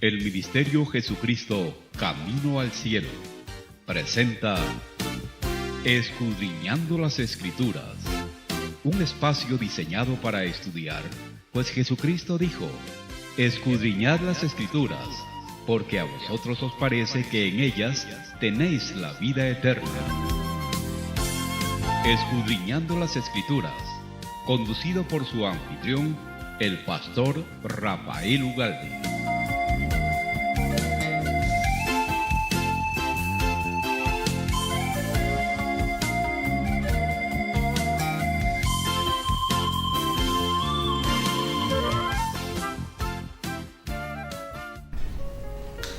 El Ministerio Jesucristo Camino al Cielo presenta Escudriñando las Escrituras, un espacio diseñado para estudiar, pues Jesucristo dijo: escudriñad las Escrituras, porque a vosotros os parece que en ellas tenéis la vida eterna. Escudriñando las Escrituras, conducido por su anfitrión, el pastor Rafael Ugalde.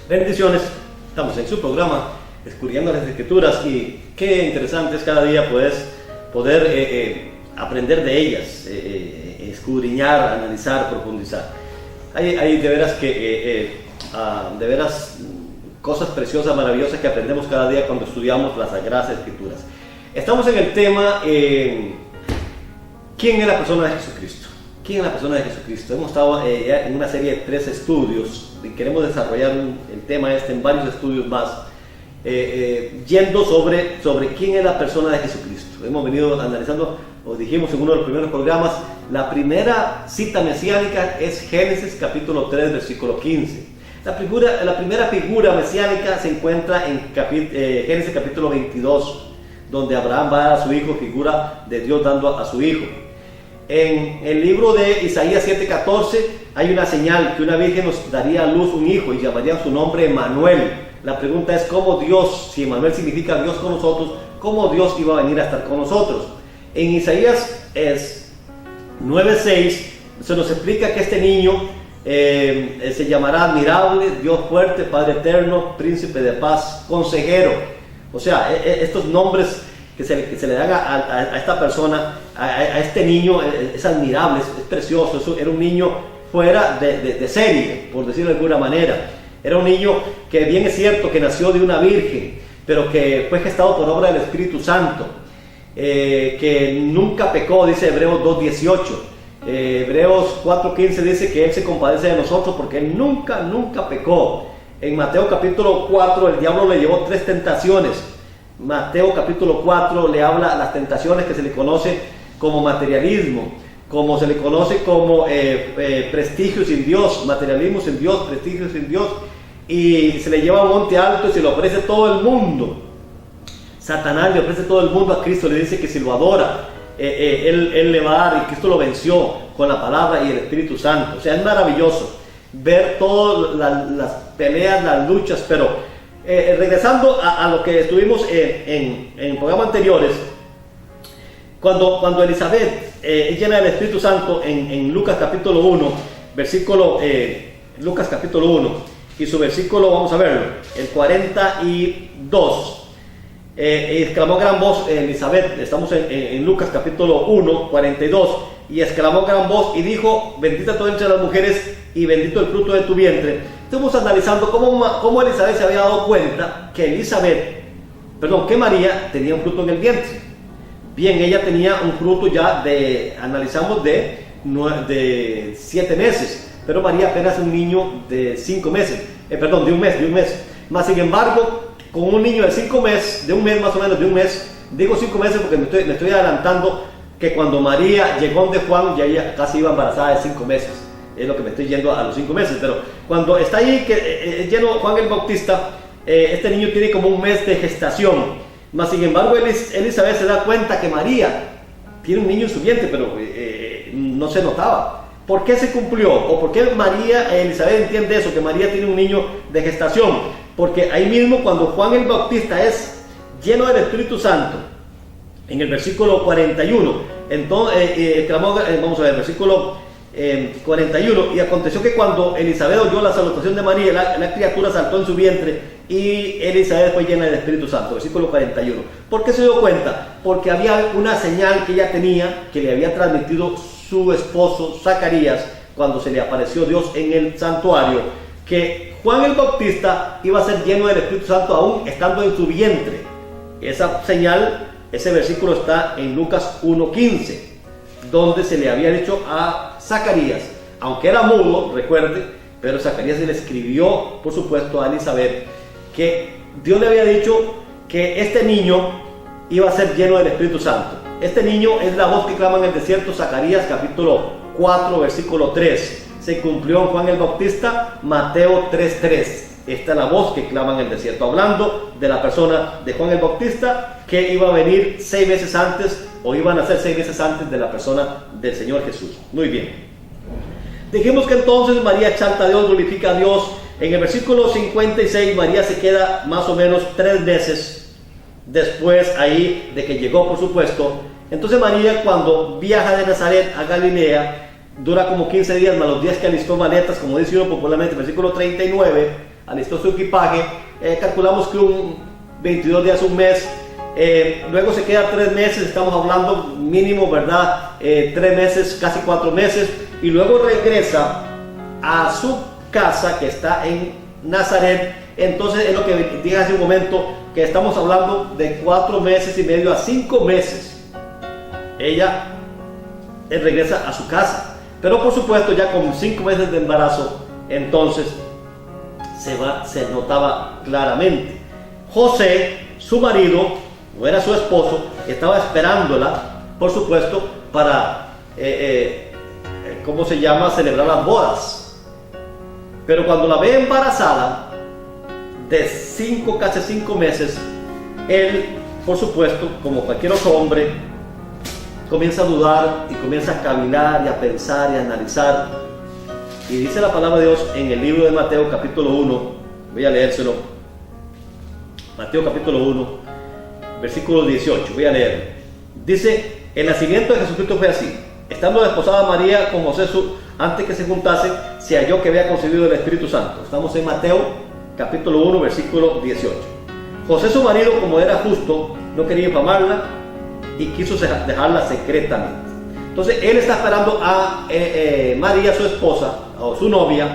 Bendiciones, estamos en su programa Escudriñando las Escrituras, y qué interesante es cada día poder aprender de ellas, escudriñar, analizar, profundizar. Hay de veras cosas preciosas, maravillosas que aprendemos cada día cuando estudiamos las Sagradas Escrituras. Estamos en el tema ¿quién es la persona de Jesucristo? ¿Quién es la persona de Jesucristo? Hemos estado ya en una serie de 3 estudios y queremos desarrollar el tema en varios estudios más, yendo sobre quién es la persona de Jesucristo. Hemos venido analizando, os dijimos en uno de los primeros programas, la primera cita mesiánica es Génesis capítulo 3, versículo 15. La primera figura mesiánica se encuentra en Génesis capítulo 22, donde Abraham va a dar a su hijo, figura de Dios dando a su hijo. En el libro de Isaías 7:14 hay una señal que una virgen nos daría a luz un hijo y llamarían su nombre Emmanuel. La pregunta es cómo Dios, si Emmanuel significa Dios con nosotros, cómo Dios iba a venir a estar con nosotros. En Isaías 9:6 se nos explica que este niño se llamará Admirable, Dios fuerte, Padre eterno, Príncipe de paz, Consejero. O sea, estos nombres que se le dan a esta persona, a este niño, es admirable, es precioso. Era un niño fuera de serie, por decirlo de alguna manera. Era un niño que, bien es cierto, que nació de una virgen, pero que fue gestado por obra del Espíritu Santo, que nunca pecó, dice Hebreos 2:18. Hebreos 4:15 dice que Él se compadece de nosotros porque Él nunca pecó. En Mateo capítulo 4 el diablo le llevó 3 tentaciones. Mateo capítulo 4 le habla las tentaciones que se le conoce como materialismo, como se le conoce como prestigio sin Dios, materialismo sin Dios, prestigio sin Dios, y se le lleva a un monte alto y se le ofrece todo el mundo. Satanás le ofrece todo el mundo a Cristo, le dice que si lo adora, él le va a dar, y Cristo lo venció con la palabra y el Espíritu Santo. O sea, es maravilloso ver todas las peleas, las luchas, pero regresando a lo que estuvimos en programas anteriores, cuando Elizabeth es llena del Espíritu Santo en Lucas capítulo 1, Lucas capítulo 1, y su versículo, vamos a verlo, el 42, exclamó gran voz Elizabeth, estamos en Lucas capítulo 1, 42, y exclamó gran voz y dijo: bendita tú entre las mujeres y bendito el fruto de tu vientre. Estamos analizando cómo Elizabeth se había dado cuenta que María tenía un fruto en el vientre. Bien, ella tenía un fruto ya analizamos de 7 meses, pero María apenas un niño de 5 meses, de un mes. Más sin embargo, con un niño de 5 meses, de un mes más o menos, digo 5 meses porque me estoy adelantando, que cuando María llegó donde Juan, ya ella casi iba embarazada de 5 meses. Es lo que me estoy yendo a los 5 meses, pero cuando está ahí lleno Juan el Bautista, este niño tiene como un mes de gestación. Mas sin embargo Elizabeth se da cuenta que María tiene un niño en su vientre, pero no se notaba. ¿Por qué se cumplió? ¿O por qué Elizabeth entiende eso, que María tiene un niño de gestación? Porque ahí mismo, cuando Juan el Bautista es lleno del Espíritu Santo, en el versículo 41, entonces vamos a ver, versículo 41, y aconteció que cuando Elizabeth oyó la salutación de María, la criatura saltó en su vientre y Elizabeth fue llena del Espíritu Santo. Versículo 41. ¿Por qué se dio cuenta? Porque había una señal que ella tenía, que le había transmitido su esposo Zacarías cuando se le apareció Dios en el santuario, que Juan el Bautista iba a ser lleno del Espíritu Santo aún estando en su vientre. Esa señal, ese versículo está en Lucas 1:15, donde se le había dicho a Zacarías, aunque era mudo, recuerde Pero Zacarías le escribió, por supuesto, a Elizabeth que Dios le había dicho que este niño iba a ser lleno del Espíritu Santo. Este niño es la voz que clama en el desierto, Zacarías capítulo 4, versículo 3. Se cumplió en Juan el Bautista, Mateo 3:3. Esta es la voz que clama en el desierto, hablando de la persona de Juan el Bautista que iba a venir 6 meses antes, o iban a ser 6 meses antes de la persona del Señor Jesús. Muy bien. Dijimos que entonces María exalta a Dios, glorifica a Dios. En el versículo 56 María se queda más o menos 3 meses después ahí de que llegó, por supuesto. Entonces María, cuando viaja de Nazaret a Galilea, dura como 15 días más los días que alistó maletas, como dice uno popularmente, versículo 39, alistó su equipaje. Calculamos que un 22 días, un mes. Luego se queda 3 meses, estamos hablando mínimo, ¿verdad? 3 meses, casi 4 meses. Y luego regresa a su casa que está en Nazaret. Entonces es lo que dije hace un momento, que estamos hablando de 4 meses y medio a 5 meses. Ella regresa a su casa, pero por supuesto ya con 5 meses de embarazo, entonces se notaba claramente. José, su marido, no era su esposo, estaba esperándola, por supuesto, para ¿cómo se llama? Celebrar las bodas. Pero cuando la ve embarazada de casi 5 meses, él, por supuesto, como cualquier otro hombre, comienza a dudar y comienza a cavilar y a pensar y a analizar. Y dice la palabra de Dios en el libro de Mateo capítulo 1, voy a leérselo. Mateo capítulo 1, versículo 18, voy a leer. Dice: el nacimiento de Jesucristo fue así. Estando desposada María con José, antes que se juntasen, se halló que había concebido el Espíritu Santo. Estamos en Mateo capítulo 1, versículo 18. José, su marido, como era justo, no quería infamarla y quiso dejarla secretamente. Entonces él está esperando a María, su esposa, o su novia,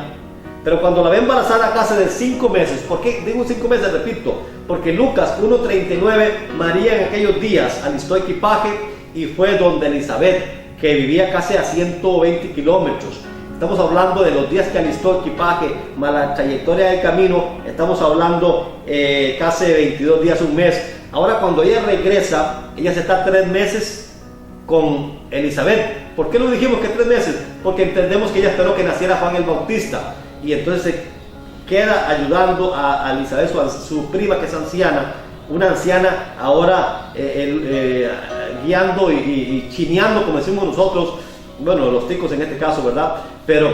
pero cuando la ve embarazada casi de 5 meses. ¿Por qué digo 5 meses? Repito, porque Lucas 1:39, María en aquellos días alistó equipaje y fue donde Elizabeth, que vivía casi a 120 kilómetros. Estamos hablando de los días que alistó equipaje, más la trayectoria del camino, estamos hablando casi 22 días, un mes. Ahora cuando ella regresa, ella se está 3 meses con Elizabeth. ¿Por qué lo dijimos que 3 meses? Porque entendemos que ella esperó que naciera Juan el Bautista, y entonces se queda ayudando a Elizabeth, su prima, que es anciana, una anciana ahora guiando y chineando, como decimos nosotros, bueno, los ticos en este caso, ¿verdad? Pero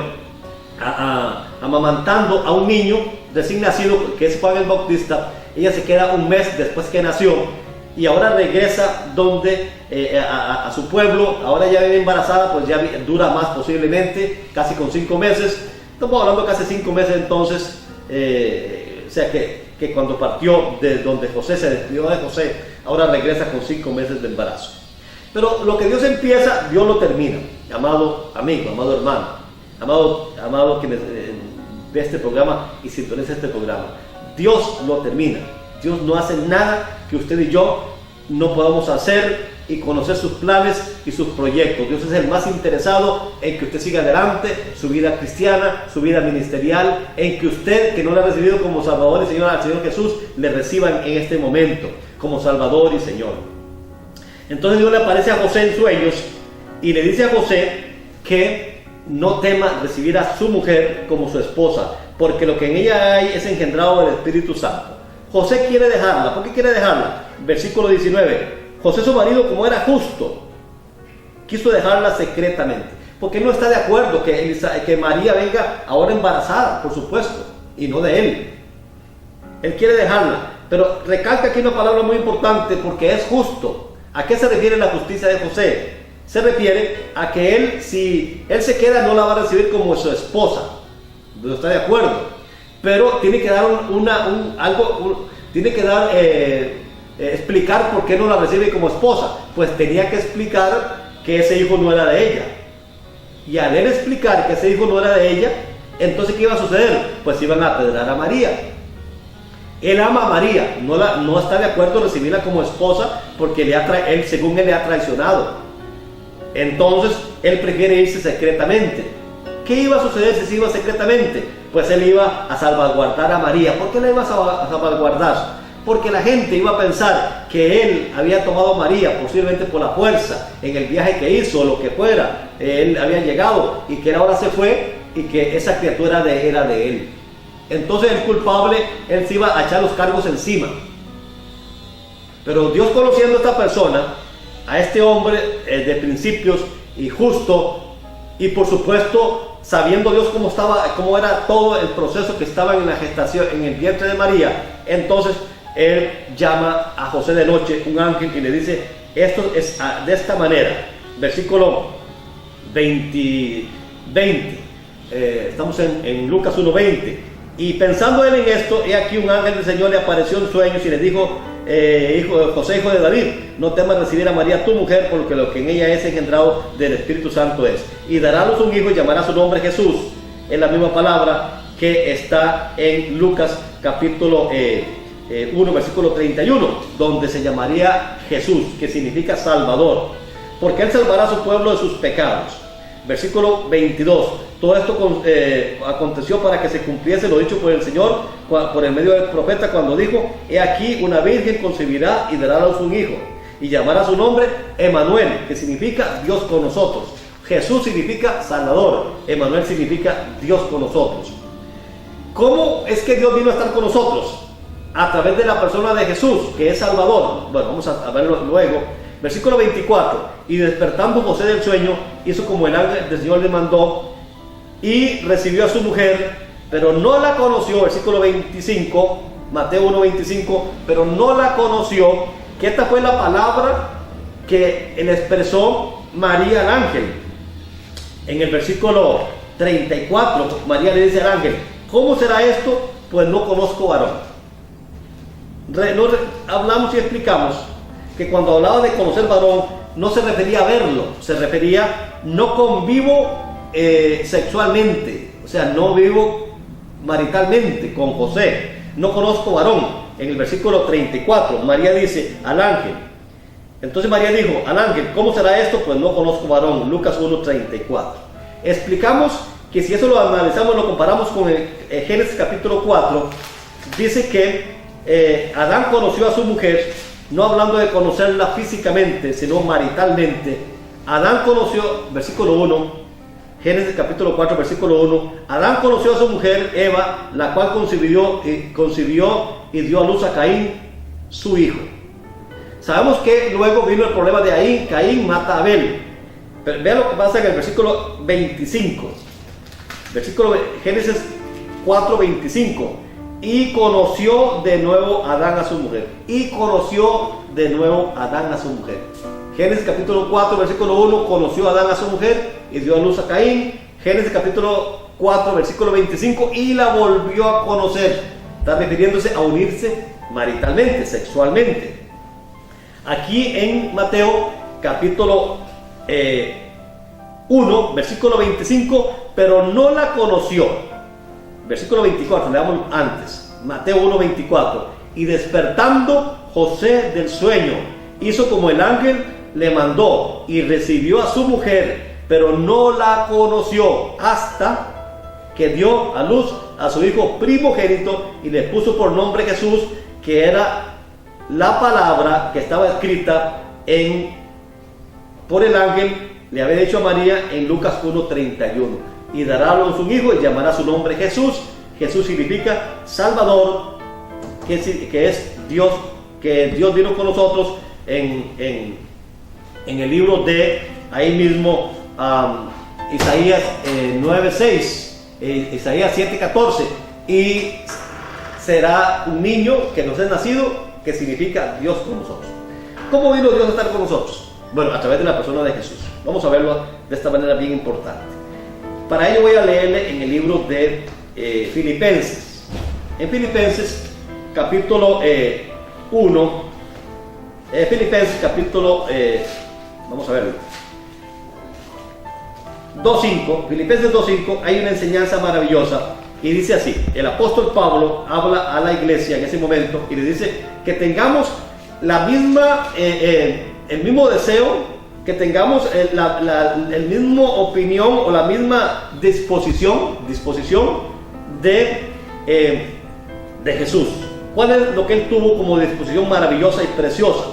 amamantando a un niño recién nacido, que es Juan el Bautista. Ella se queda un mes después que nació y ahora regresa donde a su pueblo. Ahora ya vive embarazada, pues ya dura más posiblemente, casi con 5 meses. Estamos hablando casi 5 meses entonces, o sea que cuando partió de donde José se despidió de José, ahora regresa con 5 meses de embarazo. Pero lo que Dios empieza, Dios lo termina. Amado amigo, amado hermano, amado quienes ve este programa y sintoniza este programa, Dios lo termina. Dios no hace nada que usted y yo no podamos hacer y conocer sus planes y sus proyectos. Dios es el más interesado en que usted siga adelante su vida cristiana, su vida ministerial, en que usted, que no le ha recibido como Salvador y Señor al Señor Jesús, le reciban en este momento como Salvador y Señor. Entonces Dios le aparece a José en sueños y le dice a José que no tema recibir a su mujer como su esposa, porque lo que en ella hay es engendrado del Espíritu Santo. José quiere dejarla. ¿Por qué quiere dejarla? Versículo 19. José, su marido, como era justo, quiso dejarla secretamente, porque no está de acuerdo que María venga ahora embarazada, por supuesto, y no de él. Él quiere dejarla, pero recalca aquí una palabra muy importante, porque es justo. ¿A qué se refiere la justicia de José? Se refiere a que él, si él se queda, no la va a recibir como su esposa. No está de acuerdo, pero tiene que dar explicar por qué no la recibe como esposa. Pues tenía que explicar que ese hijo no era de ella. Y al él explicar que ese hijo no era de ella, entonces ¿qué iba a suceder? Pues iban a apedrear a María. Él ama a María, no está de acuerdo en recibirla como esposa, porque él, según él, le ha traicionado. Entonces él prefiere irse secretamente. ¿Qué iba a suceder si se iba secretamente? Pues él iba a salvaguardar a María. ¿Por qué la iba a salvaguardar? Porque la gente iba a pensar que él había tomado a María, posiblemente por la fuerza, en el viaje que hizo, o lo que fuera. Él había llegado y que él ahora se fue y que esa criatura era de él. Entonces el culpable, él se iba a echar los cargos encima. Pero Dios, conociendo a esta persona, a este hombre de principios y justo, y por supuesto sabiendo Dios cómo era todo el proceso que estaba en la gestación, en el vientre de María, entonces él llama a José de noche, un ángel, y le dice: esto es de esta manera. Versículo 20, estamos en Lucas 1:20. Y pensando él en esto, he aquí un ángel del Señor le apareció en sueños y le dijo: José, hijo de David, no temas recibir a María tu mujer, porque lo que en ella es engendrado del Espíritu Santo es. Y dará a luz un hijo y llamará su nombre Jesús. Es la misma palabra que está en Lucas capítulo 1, versículo 31, donde se llamaría Jesús, que significa Salvador, porque él salvará a su pueblo de sus pecados. Versículo 22. Todo esto aconteció para que se cumpliese lo dicho por el Señor por el medio del profeta, cuando dijo: he aquí una virgen concebirá y dará a luz un hijo, y llamará su nombre Emmanuel, que significa Dios con nosotros. Jesús significa Salvador, Emmanuel significa Dios con nosotros. ¿Cómo es que Dios vino a estar con nosotros? A través de la persona de Jesús, que es Salvador. Bueno, vamos a verlo luego. Versículo 24. Y despertando José del sueño, hizo como el ángel del Señor le mandó, y recibió a su mujer, pero no la conoció. Versículo 25, Mateo 1:25, pero no la conoció, que esta fue la palabra que le expresó María al ángel. En el versículo 34, María le dice al ángel: ¿cómo será esto? Pues no conozco varón. Hablamos y explicamos que cuando hablaba de conocer varón, no se refería a verlo, se refería: no convivo sexualmente, o sea, no vivo maritalmente con José, no conozco varón. En el versículo 34, María dice al ángel, entonces María dijo al ángel: ¿cómo será esto? Pues no conozco varón. Lucas 1:34. Explicamos que si eso lo analizamos, lo comparamos con el Génesis capítulo 4, dice que Adán conoció a su mujer, no hablando de conocerla físicamente, sino maritalmente. Adán conoció, versículo 1, Génesis capítulo 4, versículo 1, Adán conoció a su mujer Eva, la cual concibió y dio a luz a Caín, su hijo. Sabemos que luego vino el problema de Caín mata a Abel. Pero vean lo que pasa en el versículo 25. Génesis 4, 25. Y conoció de nuevo Adán a su mujer. Y conoció de nuevo Adán a su mujer. Génesis capítulo 4, versículo 1, conoció a Adán a su mujer y dio a luz a Caín. Génesis capítulo 4, versículo 25, y la volvió a conocer. Está refiriéndose a unirse maritalmente, sexualmente. Aquí en Mateo capítulo 1, versículo 25, pero no la conoció. Versículo 24, leamos antes. Mateo 1, 24. Y despertando José del sueño, hizo como el ángel le mandó, y recibió a su mujer, pero no la conoció hasta que dio a luz a su hijo primogénito, y le puso por nombre Jesús, que era la palabra que estaba escrita por el ángel, le había dicho a María en Lucas 1:31. Y dará a luz un hijo y llamará su nombre Jesús. Jesús significa Salvador, que es Dios, que Dios vino con nosotros. En el libro de ahí mismo, Isaías 9:6, Isaías 7:14, y será un niño que nos es nacido, que significa Dios con nosotros. ¿Cómo vino Dios a estar con nosotros? Bueno, a través de la persona de Jesús. Vamos a verlo de esta manera bien importante. Para ello voy a leerle en el libro de Filipenses. En Filipenses capítulo 1, Filipenses capítulo, vamos a verlo, 2:5, Filipenses 2:5, hay una enseñanza maravillosa y dice así: el apóstol Pablo habla a la iglesia en ese momento y le dice que tengamos el mismo deseo que tengamos el mismo opinión o la misma disposición de Jesús. ¿Cuál es lo que él tuvo como disposición maravillosa y preciosa?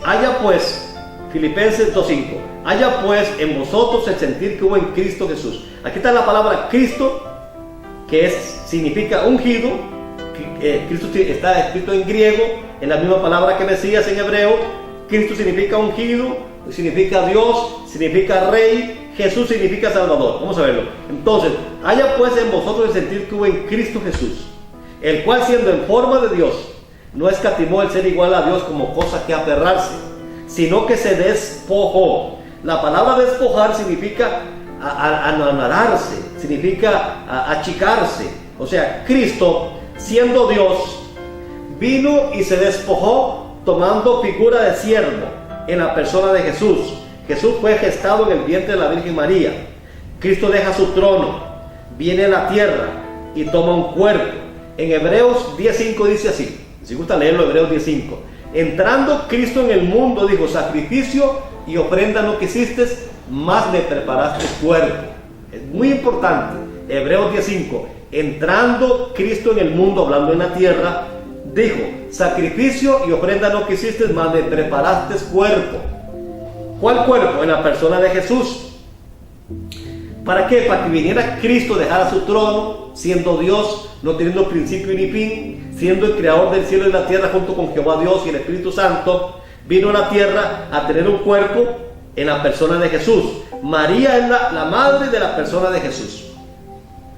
Haya pues, Filipenses 2:5, haya pues en vosotros el sentir que hubo en Cristo Jesús. Aquí está la palabra Cristo, que significa ungido. Cristo está escrito en griego, en la misma palabra que Mesías en hebreo. Cristo significa ungido, significa Dios, significa Rey. Jesús significa Salvador. Vamos a verlo. Entonces, haya pues en vosotros el sentir que hubo en Cristo Jesús, el cual siendo en forma de Dios, no escatimó el ser igual a Dios como cosa que aferrarse, sino que se despojó. La palabra despojar significa anonadarse, significa achicarse. O sea, Cristo, siendo Dios, vino y se despojó tomando figura de siervo en la persona de Jesús. Jesús fue gestado en el vientre de la Virgen María. Cristo deja su trono, viene a la tierra y toma un cuerpo. En Hebreos 10:5 dice así, si gusta leerlo, Hebreos 10:5. Entrando Cristo en el mundo, dijo, sacrificio y ofrenda no quisiste, más me preparaste cuerpo. Es muy importante. Hebreos 10:5. Entrando Cristo en el mundo, hablando en la tierra, dijo, sacrificio y ofrenda no quisiste, más me preparaste cuerpo. ¿Cuál cuerpo? En la persona de Jesús. ¿Para qué? Para que viniera Cristo, dejara su trono, siendo Dios, no teniendo principio ni fin, siendo el creador del cielo y la tierra junto con Jehová Dios y el Espíritu Santo, vino a la tierra a tener un cuerpo en la persona de Jesús. María es la madre de la persona de Jesús.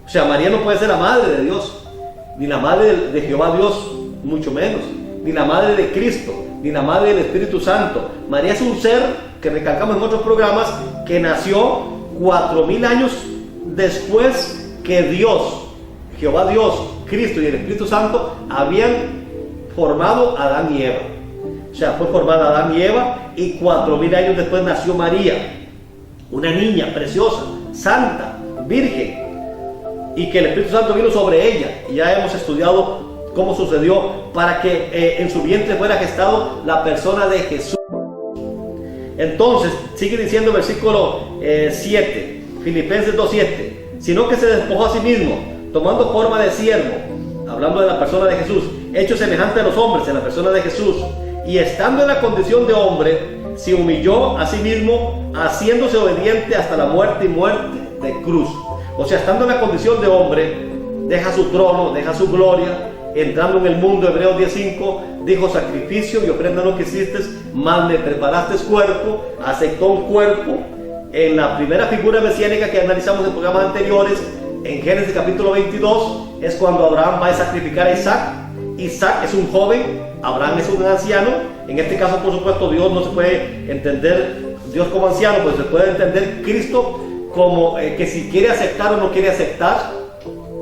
O sea, María no puede ser la madre de Dios, ni la madre de Jehová Dios, mucho menos, ni la madre de Cristo, ni la madre del Espíritu Santo. María es un ser que recalcamos en otros programas, que nació 4000 años después que Dios, Jehová Dios, Cristo y el Espíritu Santo habían formado a Adán y Eva. O sea, fue formada Adán y Eva, y 4000 años después nació María, una niña preciosa, santa, virgen, y que el Espíritu Santo vino sobre ella. Y ya hemos estudiado cómo sucedió para que en su vientre fuera gestado la persona de Jesús. Entonces, sigue diciendo el versículo 7, Filipenses 2:7, sino que se despojó a sí mismo, tomando forma de siervo, hablando de la persona de Jesús, hecho semejante a los hombres en la persona de Jesús, y estando en la condición de hombre, se humilló a sí mismo, haciéndose obediente hasta la muerte y muerte de cruz. O sea, estando en la condición de hombre, deja su trono, deja su gloria, entrando en el mundo. Hebreos 10:5 dijo, sacrificio y ofrenda no quisiste, más me preparaste cuerpo. Aceptó un cuerpo. En la primera figura mesiánica que analizamos en programas anteriores, en Génesis capítulo 22, es cuando Abraham va a sacrificar a Isaac. Isaac es un joven, Abraham es un anciano. En este caso, por supuesto, Dios no se puede entender Dios como anciano, pues se puede entender Cristo como que si quiere aceptar o no quiere aceptar.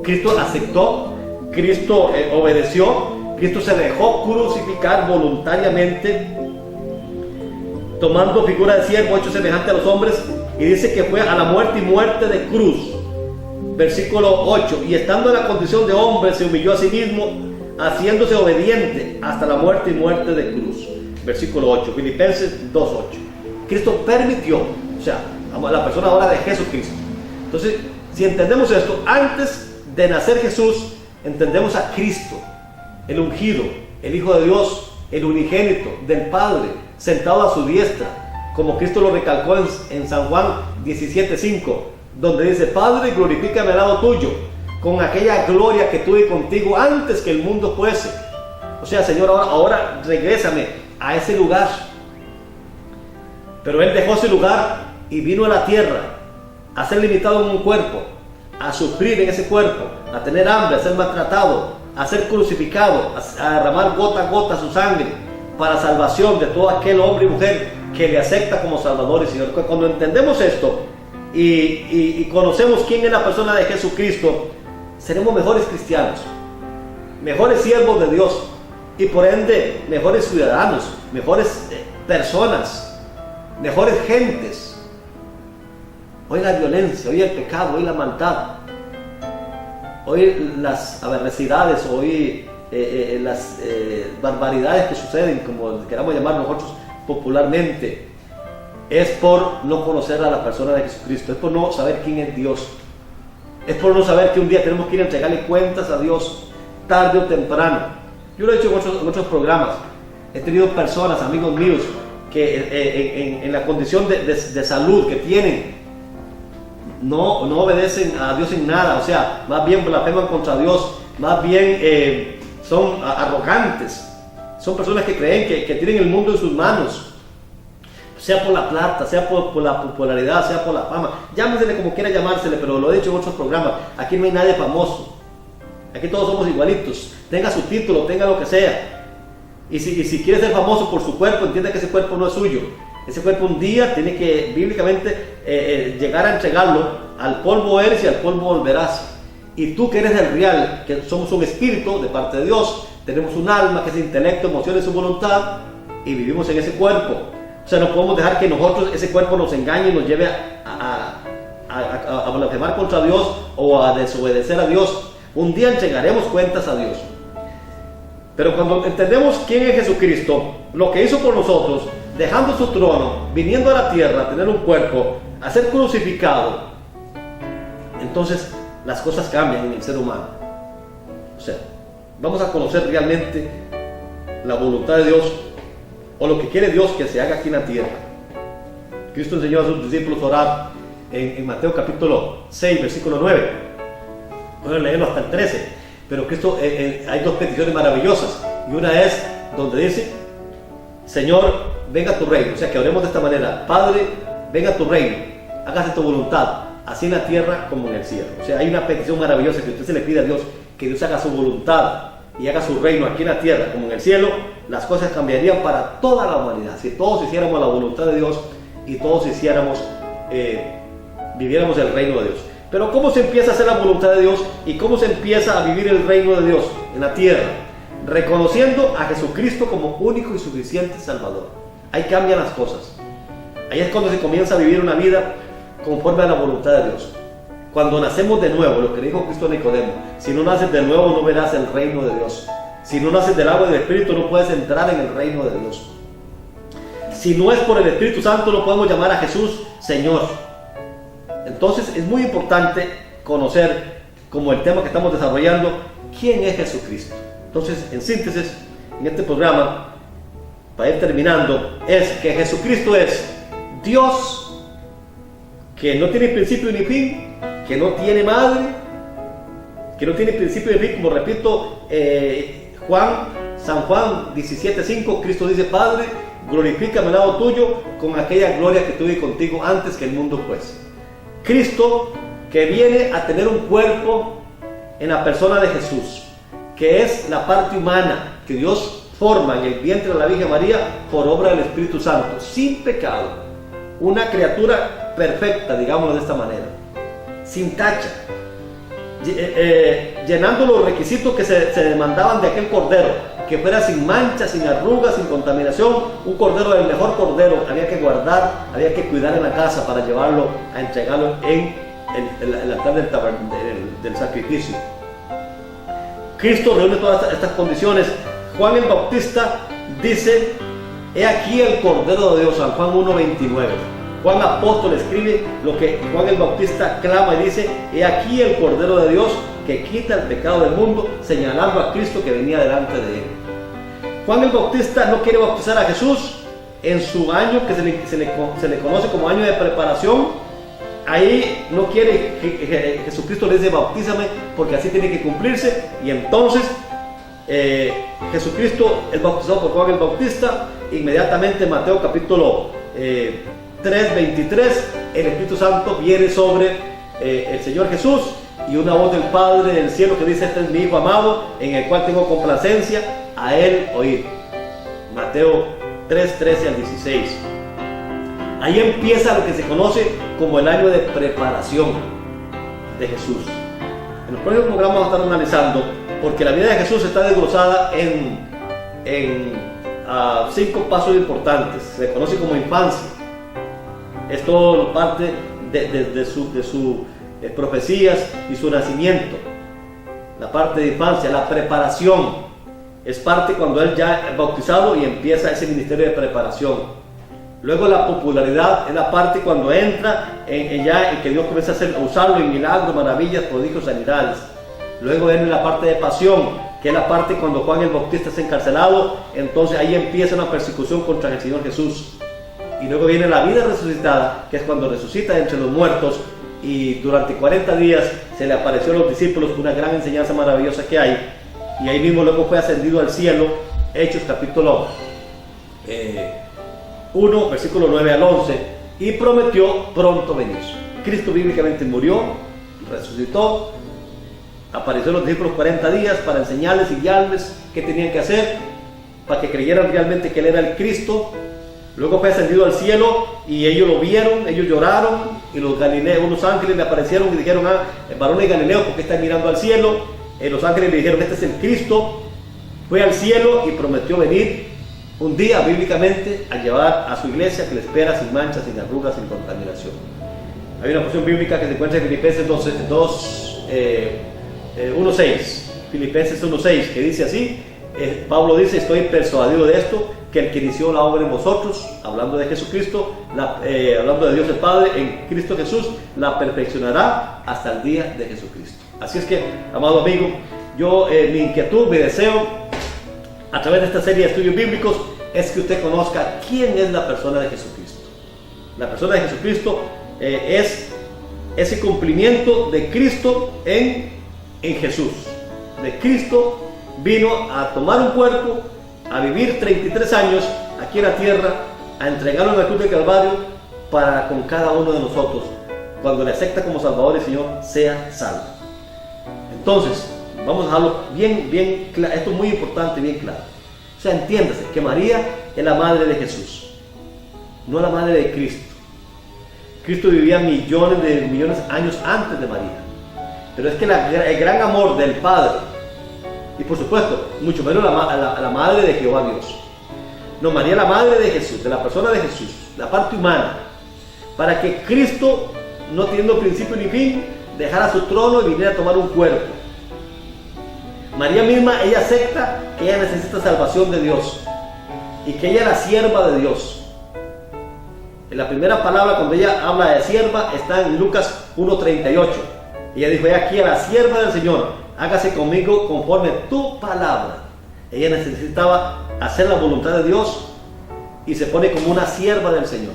Cristo aceptó, Cristo obedeció, Cristo se dejó crucificar voluntariamente, tomando figura de siervo, hecho semejante a los hombres, y dice que fue a la muerte y muerte de cruz. Versículo 8, y estando en la condición de hombre, se humilló a sí mismo, haciéndose obediente hasta la muerte y muerte de cruz. Versículo 8, Filipenses 2:8. Cristo permitió, o sea, la persona ahora de Jesucristo. Entonces, si entendemos esto, antes de nacer Jesús, entendemos a Cristo, el ungido, el Hijo de Dios, el unigénito del Padre, sentado a su diestra, como Cristo lo recalcó en San Juan 17:5, donde dice, Padre, glorifícame al lado tuyo, con aquella gloria que tuve contigo antes que el mundo fuese. O sea, Señor, ahora regrésame a ese lugar. Pero Él dejó ese lugar y vino a la tierra a ser limitado en un cuerpo, a sufrir en ese cuerpo, a tener hambre, a ser maltratado, a ser crucificado, a derramar gota a gota su sangre para salvación de todo aquel hombre y mujer que le acepta como Salvador y Señor. Cuando entendemos esto y conocemos quién es la persona de Jesucristo, seremos mejores cristianos, mejores siervos de Dios y por ende mejores ciudadanos, mejores personas, mejores gentes. Hoy la violencia, hoy el pecado, hoy la maldad, hoy las aberracidades, hoy las barbaridades que suceden, como queramos llamar nosotros popularmente, es por no conocer a la persona de Jesucristo, es por no saber quién es Dios, es por no saber que un día tenemos que ir a entregarle cuentas a Dios, tarde o temprano. Yo lo he dicho en otros programas, he tenido personas, amigos míos, que en la condición de salud que tienen, no obedecen a Dios en nada, o sea, más bien blasfeman contra Dios, más bien son arrogantes, son personas que creen que tienen el mundo en sus manos, sea por la plata, sea por la popularidad, sea por la fama, llámesele como quiera llamársele, pero lo he dicho en otros programas, aquí no hay nadie famoso, aquí todos somos igualitos, tenga su título, tenga lo que sea, y si quiere ser famoso por su cuerpo, entienda que ese cuerpo no es suyo, ese cuerpo un día tiene que bíblicamente llegar a entregarlo, al polvo eres y al polvo volverás, y tú que eres el real, que somos un espíritu de parte de Dios, tenemos un alma que es intelecto, emociones y voluntad, y vivimos en ese cuerpo. O sea, no podemos dejar que nosotros, ese cuerpo nos engañe y nos lleve a blasfemar contra Dios o a desobedecer a Dios. Un día entregaremos cuentas a Dios. Pero cuando entendemos quién es Jesucristo, lo que hizo por nosotros, dejando su trono, viniendo a la tierra, a tener un cuerpo, a ser crucificado, entonces las cosas cambian en el ser humano. O sea, vamos a conocer realmente la voluntad de Dios, o lo que quiere Dios que se haga aquí en la tierra. Cristo enseñó a sus discípulos a orar en Mateo capítulo 6, versículo 9. Pueden leerlo hasta el 13. Pero Cristo, hay dos peticiones maravillosas. Y una es donde dice: Señor, venga tu reino. O sea, que oremos de esta manera: Padre, venga tu reino, hágase tu voluntad, así en la tierra como en el cielo. O sea, hay una petición maravillosa que usted se le pide a Dios, que Dios haga su voluntad y haga su reino aquí en la tierra como en el cielo. Las cosas cambiarían para toda la humanidad si todos hiciéramos la voluntad de Dios y todos viviéramos el reino de Dios. Pero ¿cómo se empieza a hacer la voluntad de Dios y cómo se empieza a vivir el reino de Dios en la tierra? Reconociendo a Jesucristo como único y suficiente Salvador. Ahí cambian las cosas. Ahí es cuando se comienza a vivir una vida conforme a la voluntad de Dios. Cuando nacemos de nuevo, lo que dijo Cristo a Nicodemo: si no naces de nuevo no verás el reino de Dios. Si no naces del agua y del Espíritu no puedes entrar en el reino de Dios. Si no es por el Espíritu Santo no podemos llamar a Jesús Señor. Entonces es muy importante conocer, como el tema que estamos desarrollando, quién es Jesucristo. Entonces, en síntesis, en este programa, para ir terminando, es que Jesucristo es Dios, que no tiene principio ni fin, que no tiene madre, que no tiene principio ni fin, como repito, San Juan 17:5, Cristo dice: Padre, glorifícame al lado tuyo con aquella gloria que tuve contigo antes que el mundo fuese. Cristo, que viene a tener un cuerpo en la persona de Jesús, que es la parte humana que Dios forma en el vientre de la Virgen María por obra del Espíritu Santo, sin pecado, una criatura perfecta, digámoslo de esta manera, sin tacha, llenando los requisitos que se demandaban de aquel cordero, que fuera sin manchas, sin arrugas, sin contaminación, un cordero del mejor cordero. Había que guardar, había que cuidar en la casa para llevarlo a entregarlo en el altar del sacrificio. Cristo reúne todas estas condiciones. Juan el Bautista dice: he aquí el Cordero de Dios, San Juan 1:29. Juan apóstol escribe lo que Juan el Bautista clama y dice: he aquí el Cordero de Dios que quita el pecado del mundo, señalando a Cristo que venía delante de él. Juan el Bautista no quiere bautizar a Jesús en su año que se le conoce como año de preparación. Ahí no quiere que Jesucristo le dice: bautízame, porque así tiene que cumplirse. Y entonces Jesucristo es bautizado por Juan el Bautista. Inmediatamente en Mateo capítulo 3:23, el Espíritu Santo viene sobre el Señor Jesús, y una voz del Padre del cielo que dice: este es mi Hijo amado, en el cual tengo complacencia, a él oír. Mateo 3:13 al 16. Ahí empieza lo que se conoce como el año de preparación de Jesús. En los próximos programas vamos a estar analizando, porque la vida de Jesús está desglosada en 5 pasos importantes. Se conoce como infancia. Es todo parte de sus profecías y su nacimiento. La parte de infancia, la preparación, es parte cuando él ya es bautizado y empieza ese ministerio de preparación. Luego la popularidad es la parte cuando entra en que Dios comienza a usarlo en milagros, maravillas, prodigios, sanidades. Luego viene la parte de pasión, que es la parte cuando Juan el Bautista es encarcelado, entonces ahí empieza una persecución contra el Señor Jesús. Y luego viene la vida resucitada, que es cuando resucita entre los muertos, y durante 40 días se le apareció a los discípulos una gran enseñanza maravillosa que hay, y ahí mismo luego fue ascendido al cielo. Hechos capítulo 1, versículo 9 al 11, y prometió pronto venir. Cristo bíblicamente murió, resucitó, apareció a los discípulos 40 días para enseñarles y guiarles qué tenían que hacer, para que creyeran realmente que Él era el Cristo. Luego fue ascendido al cielo y ellos lo vieron, ellos lloraron, y los galileos, unos ángeles le aparecieron y dijeron: varones de Galileo, ¿por qué están mirando al cielo? Los ángeles le dijeron: este es el Cristo. Fue al cielo y prometió venir un día bíblicamente a llevar a su iglesia, que le espera sin manchas, sin arrugas, sin contaminación. Hay una porción bíblica que se encuentra en Filipenses 1:6, Filipenses 1:6, que dice así, Pablo dice: estoy persuadido de esto, que el que inició la obra en vosotros, hablando de Jesucristo, hablando de Dios el Padre, en Cristo Jesús, la perfeccionará hasta el día de Jesucristo. Así es que, amado amigo, yo mi inquietud, mi deseo, a través de esta serie de estudios bíblicos, es que usted conozca quién es la persona de Jesucristo. La persona de Jesucristo es ese cumplimiento de Cristo en Jesús. De Cristo vino a tomar un cuerpo, a vivir 33 años aquí en la tierra, a entregarlo en la cruz del Calvario, para con cada uno de nosotros, cuando le acepta como Salvador y Señor, sea salvo. Entonces, vamos a dejarlo bien claro. Esto es muy importante, bien claro. O sea, entiéndase que María es la madre de Jesús, no la madre de Cristo. Cristo vivía millones de años antes de María. Pero es que el gran amor del Padre, y por supuesto, mucho menos la madre de Jehová Dios. No, María, la madre de Jesús, de la persona de Jesús, la parte humana, para que Cristo, no teniendo principio ni fin, dejara su trono y viniera a tomar un cuerpo. María misma, ella acepta que ella necesita salvación de Dios y que ella es la sierva de Dios. En la primera palabra, cuando ella habla de sierva, está en Lucas 1:38. Ella dijo: he aquí a la sierva del Señor, hágase conmigo conforme tu palabra. Ella necesitaba hacer la voluntad de Dios y se pone como una sierva del Señor.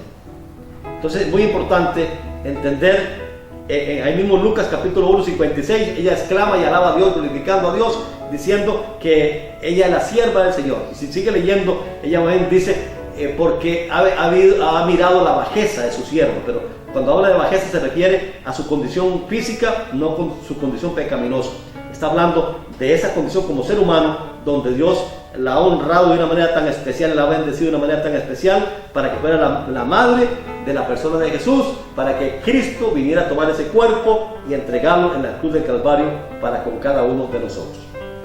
Entonces es muy importante entender, ahí mismo Lucas capítulo 1:56, ella exclama y alaba a Dios, glorificando a Dios, diciendo que ella es la sierva del Señor. Y si sigue leyendo, ella dice: porque ha mirado la bajeza de su siervo. Pero cuando habla de bajeza se refiere a su condición física, no con su condición pecaminosa. Está hablando de esa condición como ser humano, donde Dios la ha honrado de una manera tan especial, la ha bendecido de una manera tan especial, para que fuera la madre de la persona de Jesús, para que Cristo viniera a tomar ese cuerpo y entregarlo en la cruz del Calvario para con cada uno de nosotros.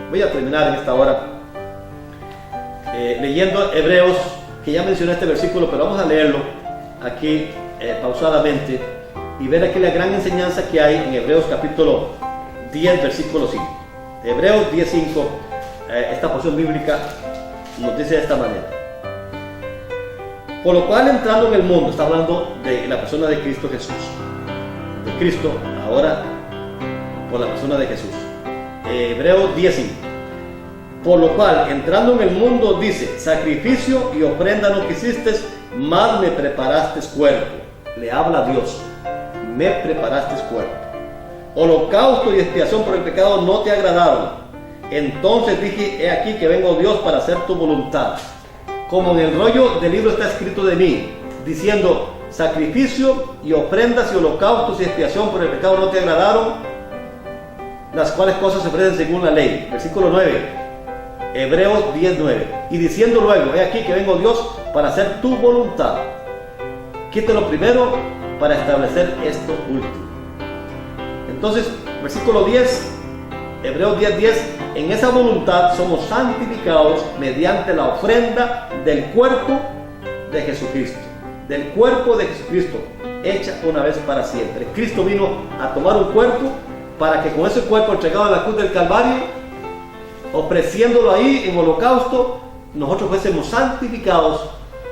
Voy a terminar en esta hora leyendo Hebreos, que ya mencioné este versículo, pero vamos a leerlo aquí pausadamente y ver aquí la gran enseñanza que hay en Hebreos capítulo 10, versículo 5. Hebreos 10:5, esta porción bíblica nos dice de esta manera: por lo cual, entrando en el mundo, está hablando de la persona de Cristo Jesús, de Cristo ahora por la persona de Jesús. Hebreos 10:5. Por lo cual, entrando en el mundo, dice: sacrificio y ofrenda no quisiste, mas me preparaste cuerpo. Le habla a Dios: me preparaste cuerpo. Holocausto y expiación por el pecado no te agradaron. Entonces dije: he aquí que vengo, Dios, para hacer tu voluntad. Como en el rollo del libro está escrito de mí, diciendo: sacrificio y ofrendas y holocaustos y expiación por el pecado no te agradaron, las cuales cosas se ofrecen según la ley. Versículo 9, Hebreos 10:9. Y diciendo luego: he aquí que vengo, Dios, para hacer tu voluntad. Quite lo primero para establecer esto último. Entonces, versículo 10, Hebreos 10:10, en esa voluntad somos santificados mediante la ofrenda del cuerpo de Jesucristo. Del cuerpo de Jesucristo, hecha una vez para siempre. Cristo vino a tomar un cuerpo para que con ese cuerpo entregado en la cruz del Calvario, ofreciéndolo ahí en holocausto, nosotros fuésemos santificados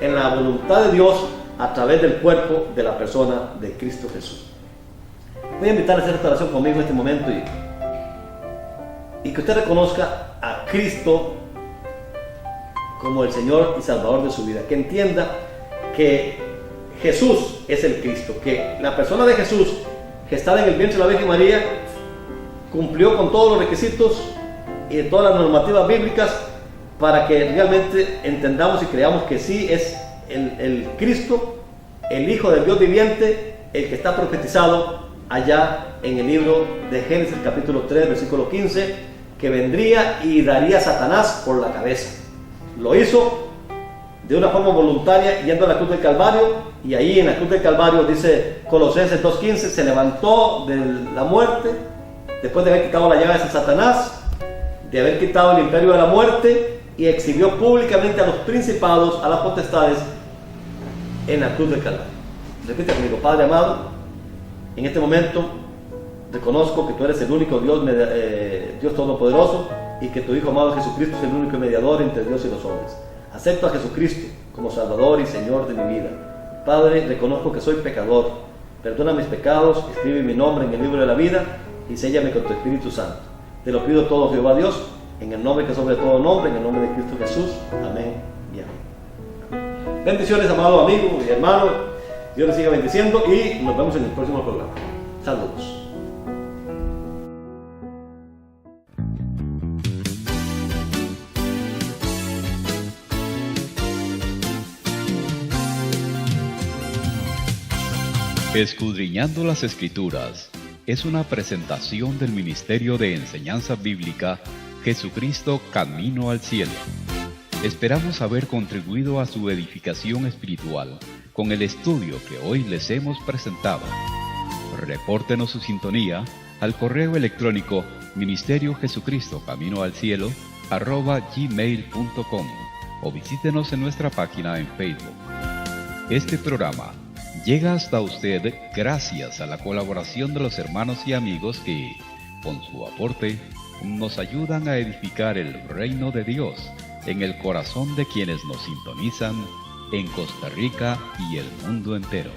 en la voluntad de Dios a través del cuerpo de la persona de Cristo Jesús. Voy a invitar a hacer esta oración conmigo en este momento y que usted reconozca a Cristo como el Señor y Salvador de su vida, que entienda que Jesús es el Cristo, que la persona de Jesús, gestada en el vientre de la Virgen María, cumplió con todos los requisitos y todas las normativas bíblicas para que realmente entendamos y creamos que sí es el Cristo, el Hijo del Dios viviente, el que está profetizado allá en el libro de Génesis capítulo 3 versículo 15, que vendría y daría a Satanás por la cabeza. Lo hizo de una forma voluntaria yendo a la cruz del Calvario, y ahí en la cruz del Calvario, dice Colosenses 2:15, se levantó de la muerte después de haber quitado las llaves a Satanás, de haber quitado el imperio de la muerte, y exhibió públicamente a los principados, a las potestades en la cruz del Calvario. Repite conmigo: Padre amado, en este momento reconozco que tú eres el único Dios, Dios Todopoderoso, y que tu Hijo amado Jesucristo es el único mediador entre Dios y los hombres. Acepto a Jesucristo como Salvador y Señor de mi vida. Padre, reconozco que soy pecador. Perdona mis pecados, escribe mi nombre en el libro de la vida y séllame con tu Espíritu Santo. Te lo pido todo, Jehová Dios, en el nombre que sobre todo nombre, en el nombre de Cristo Jesús. Amén y amén. Bendiciones, amado amigo y hermano. Dios les siga bendiciendo y nos vemos en el próximo programa. Saludos. Escudriñando las Escrituras es una presentación del Ministerio de Enseñanza Bíblica Jesucristo Camino al Cielo. Esperamos haber contribuido a su edificación espiritual con el estudio que hoy les hemos presentado. Repórtenos su sintonía al correo electrónico ministeriojesucristocaminoalcielo@gmail.com o visítenos en nuestra página en Facebook. Este programa llega hasta usted gracias a la colaboración de los hermanos y amigos que, con su aporte, nos ayudan a edificar el reino de Dios en el corazón de quienes nos sintonizan en Costa Rica y el mundo entero.